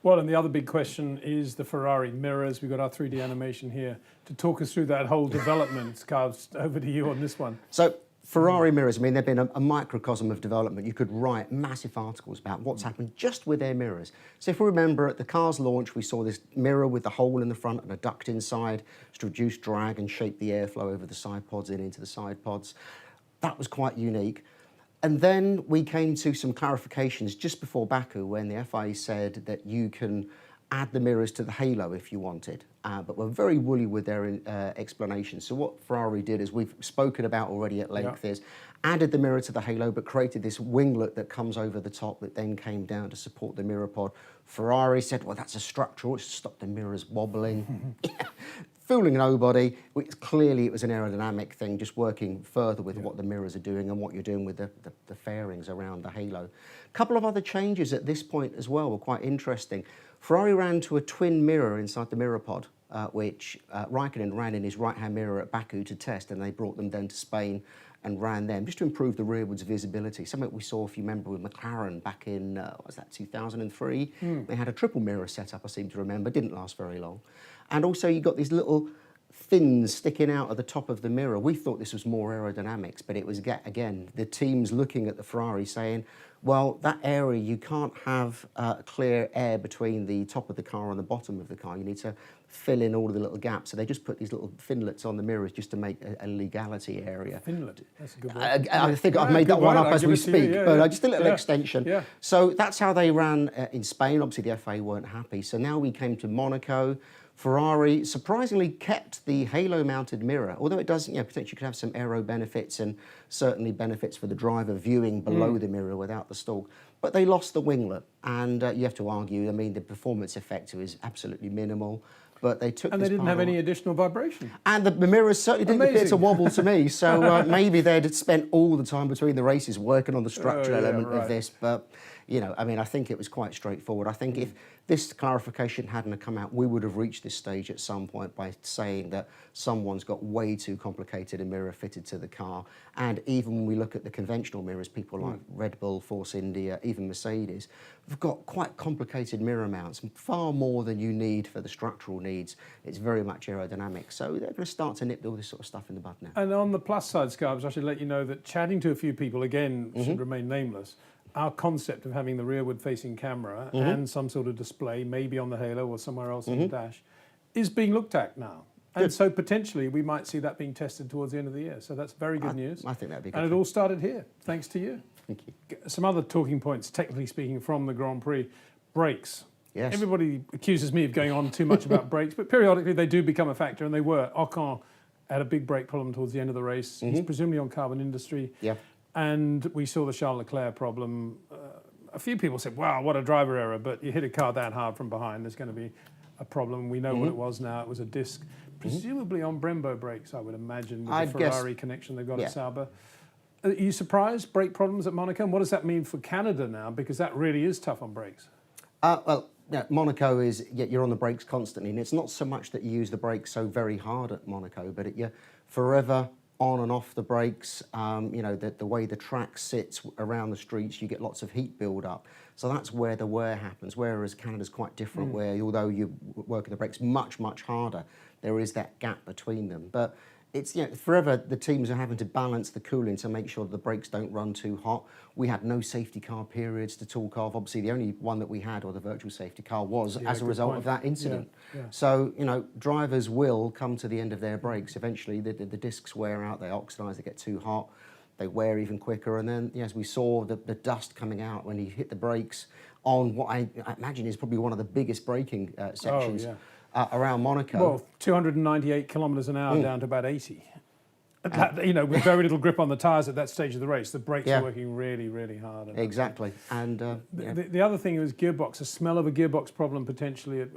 Well, and the other big question is the Ferrari mirrors. We've got our 3D animation here to talk us through that whole development. Carves, over to you on this one. So Ferrari mirrors, I mean, they've been a microcosm of development. You could write massive articles about what's happened just with their mirrors. So if we remember at the car's launch, we saw this mirror with the hole in the front and a duct inside to reduce drag and shape the airflow over the side pods and into the side pods. That was quite unique. And then we came to some clarifications just before Baku when the FIA said that you can add the mirrors to the halo if you wanted, but were very woolly with their explanations. So what Ferrari did, as we've spoken about already at length, is added the mirror to the halo, but created this winglet that comes over the top that then came down to support the mirror pod. Ferrari said, well, that's a structural, it's to stop the mirrors wobbling. Fooling nobody. Clearly it was an aerodynamic thing, just working further with what the mirrors are doing and what you're doing with the fairings around the halo. A couple of other changes at this point as well were quite interesting. Ferrari ran to a twin mirror inside the mirror pod, which Raikkonen ran in his right-hand mirror at Baku to test, and they brought them then to Spain and ran them just to improve the rearwards visibility. Something we saw, if you remember, with McLaren back in, what was that, 2003? They had a triple mirror setup, I seem to remember, didn't last very long. And also you got these little fins sticking out of the top of the mirror. We thought this was more aerodynamics, but it was, again, the teams looking at the Ferrari saying, well, that area, you can't have clear air between the top of the car and the bottom of the car. You need to fill in all of the little gaps. So they just put these little finlets on the mirrors just to make a legality area. Finlet, that's a good word. I think I've made that one up as we speak, but just a little extension. Yeah. So that's how they ran in Spain. Obviously, the FIA weren't happy. So now we came to Monaco. Ferrari surprisingly kept the halo-mounted mirror, although it does, potentially could have some aero benefits and certainly benefits for the driver viewing below the mirror without the stalk. But they lost the winglet, and you have to argue, I mean, the performance effect is absolutely minimal. But they took and they didn't have any additional vibration. And the mirrors certainly didn't appear to wobble to me. So maybe they'd spent all the time between the races working on the structural element of this. But, I mean, I think it was quite straightforward. I think if this clarification hadn't come out, we would have reached this stage at some point by saying that someone's got way too complicated a mirror fitted to the car. And even when we look at the conventional mirrors, people like Red Bull, Force India, even Mercedes, have got quite complicated mirror mounts, far more than you need for the structural needs. It's very much aerodynamic. So they're going to start to nip all this sort of stuff in the bud now. And on the plus side, Scarbs, I should let you know that chatting to a few people, again, should remain nameless, our concept of having the rearward-facing camera and some sort of display, maybe on the halo or somewhere else on the dash, is being looked at now. And so potentially we might see that being tested towards the end of the year. So that's very good news. I think that'd be good. And it all started here, thanks to you. Thank you. Some other talking points, technically speaking, from the Grand Prix. Brakes. Yes. Everybody accuses me of going on too much about brakes, but periodically they do become a factor, and they were. Ocon had a big brake problem towards the end of the race. He's presumably on carbon industry. Yeah. And we saw the Charles Leclerc problem. A few people said, wow, what a driver error, but you hit a car that hard from behind, there's going to be a problem. We know what it was now. It was a disc, presumably on Brembo brakes, I would imagine, with the Ferrari connection they've got at Sauber. Are you surprised, brake problems at Monaco? And what does that mean for Canada now? Because that really is tough on brakes. Well, Monaco is, you're on the brakes constantly, and it's not so much that you use the brakes so very hard at Monaco, but you're forever on and off the brakes. The way the track sits around the streets, you get lots of heat build up. So that's where the wear happens, whereas Canada's quite different, where although you work the brakes much, much harder, there is that gap between them. But it's, forever the teams are having to balance the cooling to make sure the brakes don't run too hot. We had no safety car periods to talk of. Obviously, the only one that we had, or the virtual safety car, was as a result of that incident. So, drivers will come to the end of their brakes. Eventually, the discs wear out, they oxidise, they get too hot, they wear even quicker. And then, as we saw, the dust coming out when he hit the brakes on what I imagine is probably one of the biggest braking sections. Around Monaco. Well, 298 kilometres an hour down to about 80. With very little grip on the tyres at that stage of the race. The brakes are working really, really hard. Exactly. And the other thing was gearbox, a smell of a gearbox problem potentially at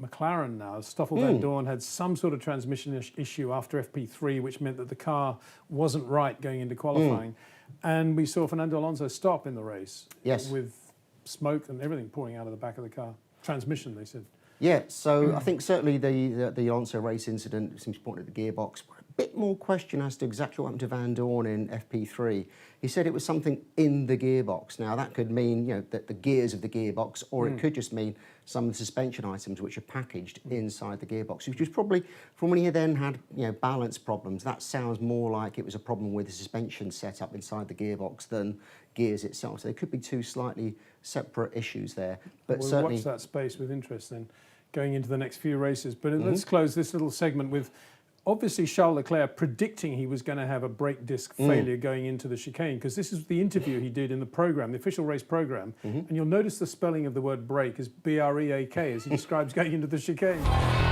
McLaren now. Stoffel Van Dorn had some sort of transmission issue after FP3, which meant that the car wasn't right going into qualifying. And we saw Fernando Alonso stop in the race with smoke and everything pouring out of the back of the car. Transmission, they said. Yeah, so I think certainly the Alonso race incident seems to point at the gearbox. bit more question as to exactly what happened to Van Dorn in FP3. He said it was something in the gearbox. Now that could mean, you know, that the gears of the gearbox, or it could just mean some of the suspension items which are packaged inside the gearbox, which was probably, from when he then had, you know, balance problems, that sounds more like it was a problem with the suspension setup inside the gearbox than gears itself. So there could be two slightly separate issues there. But We'll certainly watch that space with interest then, going into the next few races. But let's close this little segment with, obviously, Charles Leclerc predicting he was going to have a brake disc failure going into the chicane, because this is the interview he did in the program, the official race program, and you'll notice the spelling of the word brake is B-R-E-A-K as he describes going into the chicane.